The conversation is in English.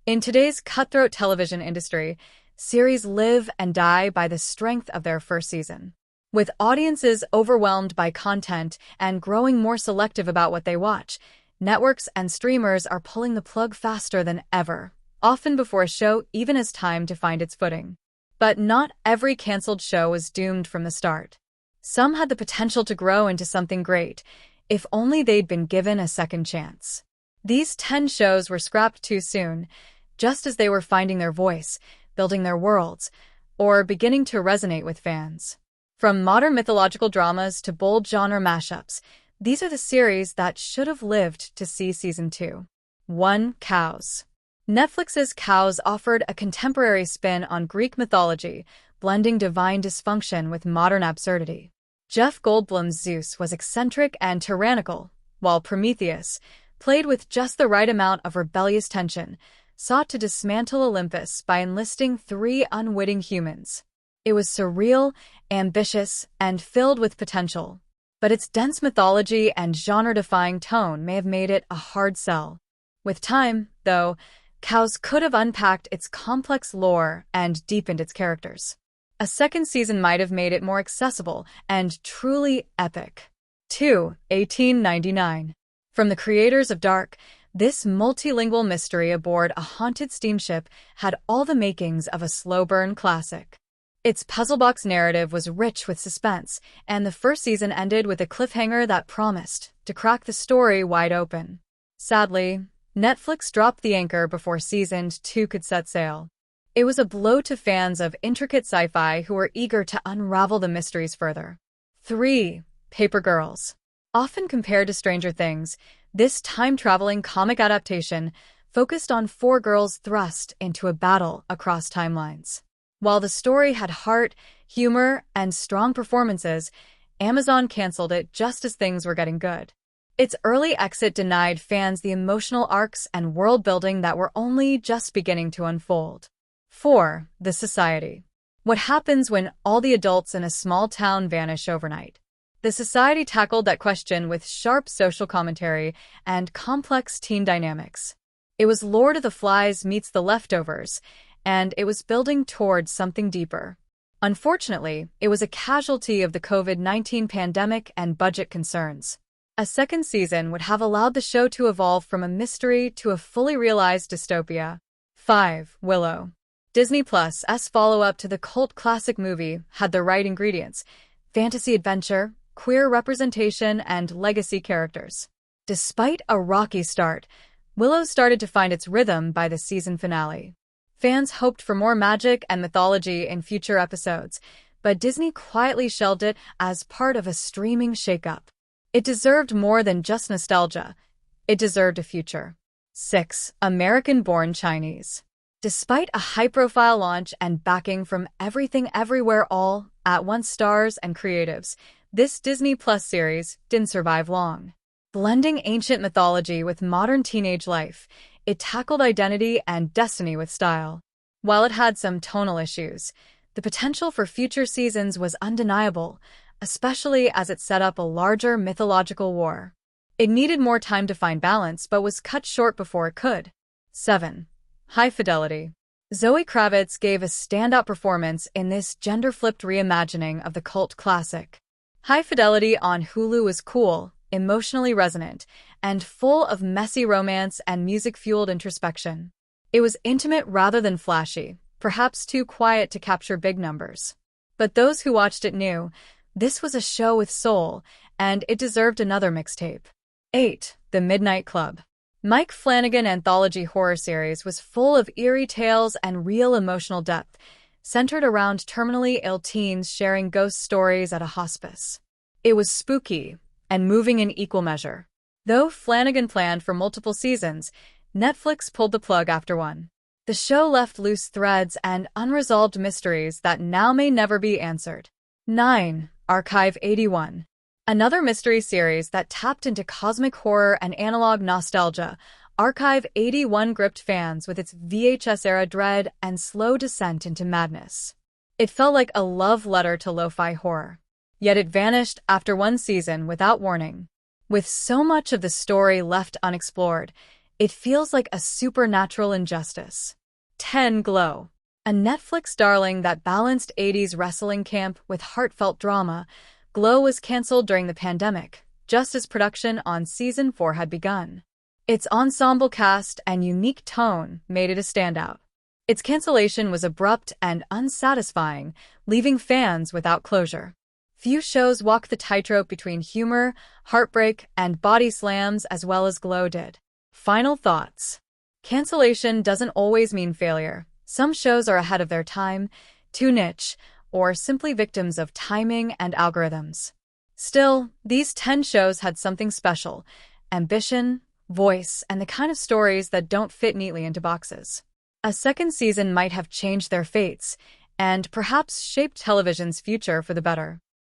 In today's cutthroat television industry, series live and die by the strength of their first season. With audiences overwhelmed by content and growing more selective about what they watch, networks and streamers are pulling the plug faster than ever, often before a show even has time to find its footing. But not every canceled show was doomed from the start. Some had the potential to grow into something great, if only they'd been given a second chance. These 10 shows were scrapped too soon, just as they were finding their voice, building their worlds, or beginning to resonate with fans. From modern mythological dramas to bold genre mashups, these are the series that should have lived to see Season 2. 1. Cows. Netflix's Cows offered a contemporary spin on Greek mythology, blending divine dysfunction with modern absurdity. Jeff Goldblum's Zeus was eccentric and tyrannical, while Prometheus, played with just the right amount of rebellious tension, sought to dismantle Olympus by enlisting 3 unwitting humans. It was surreal, ambitious, and filled with potential. But its dense mythology and genre-defying tone may have made it a hard sell. With time, though, Cows could have unpacked its complex lore and deepened its characters. A second season might have made it more accessible and truly epic. 2. 1899. From the creators of Dark, this multilingual mystery aboard a haunted steamship had all the makings of a slow-burn classic. Its puzzle-box narrative was rich with suspense, and the first season ended with a cliffhanger that promised to crack the story wide open. Sadly, Netflix dropped the anchor before Season 2 could set sail. It was a blow to fans of intricate sci-fi who were eager to unravel the mysteries further. 3. Paper Girls. Often compared to Stranger Things, this time-traveling comic adaptation focused on 4 girls thrust into a battle across timelines. While the story had heart, humor, and strong performances, Amazon canceled it just as things were getting good. Its early exit denied fans the emotional arcs and world-building that were only just beginning to unfold. 4. The Society. What happens when all the adults in a small town vanish overnight? The Society tackled that question with sharp social commentary and complex teen dynamics. It was Lord of the Flies meets The Leftovers, and it was building towards something deeper. Unfortunately, it was a casualty of the COVID-19 pandemic and budget concerns. A second season would have allowed the show to evolve from a mystery to a fully realized dystopia. 5. Willow. Disney Plus's follow-up to the cult classic movie had the right ingredients: fantasy adventure, queer representation, and legacy characters. Despite a rocky start, Willow started to find its rhythm by the season finale. Fans hoped for more magic and mythology in future episodes, but Disney quietly shelved it as part of a streaming shakeup. It deserved more than just nostalgia. It deserved a future. 6. American-born Chinese. Despite a high-profile launch and backing from Everything Everywhere All at Once stars and creatives, this Disney Plus series didn't survive long. Blending ancient mythology with modern teenage life, it tackled identity and destiny with style. While it had some tonal issues, the potential for future seasons was undeniable, especially as it set up a larger mythological war. It needed more time to find balance but was cut short before it could. 7. High Fidelity. Zoe Kravitz gave a standout performance in this gender-flipped reimagining of the cult classic. High Fidelity on Hulu was cool, emotionally resonant, and full of messy romance and music-fueled introspection. It was intimate rather than flashy, perhaps too quiet to capture big numbers. But those who watched it knew this was a show with soul, and it deserved another mixtape. 8. The Midnight Club. Mike Flanagan's anthology horror series was full of eerie tales and real emotional depth, centered around terminally ill teens sharing ghost stories at a hospice. It was spooky and moving in equal measure. Though Flanagan planned for multiple seasons, Netflix pulled the plug after one. The show left loose threads and unresolved mysteries that now may never be answered. 9. Archive 81. Another mystery series that tapped into cosmic horror and analog nostalgia, Archive 81 gripped fans with its VHS-era dread and slow descent into madness. It felt like a love letter to lo-fi horror. Yet it vanished after one season without warning. With so much of the story left unexplored, It feels like a supernatural injustice. 10. Glow. A Netflix darling that balanced 80s wrestling camp with heartfelt drama, Glow was canceled during the pandemic, just as production on Season 4 had begun. Its ensemble cast and unique tone made it a standout. Its cancellation was abrupt and unsatisfying, leaving fans without closure. Few shows walk the tightrope between humor, heartbreak, and body slams as well as Glow did. Final thoughts. Cancellation doesn't always mean failure. Some shows are ahead of their time, too niche, or simply victims of timing and algorithms. Still, these 10 shows had something special: ambition, voice, and the kind of stories that don't fit neatly into boxes. A second season might have changed their fates and perhaps shaped television's future for the better.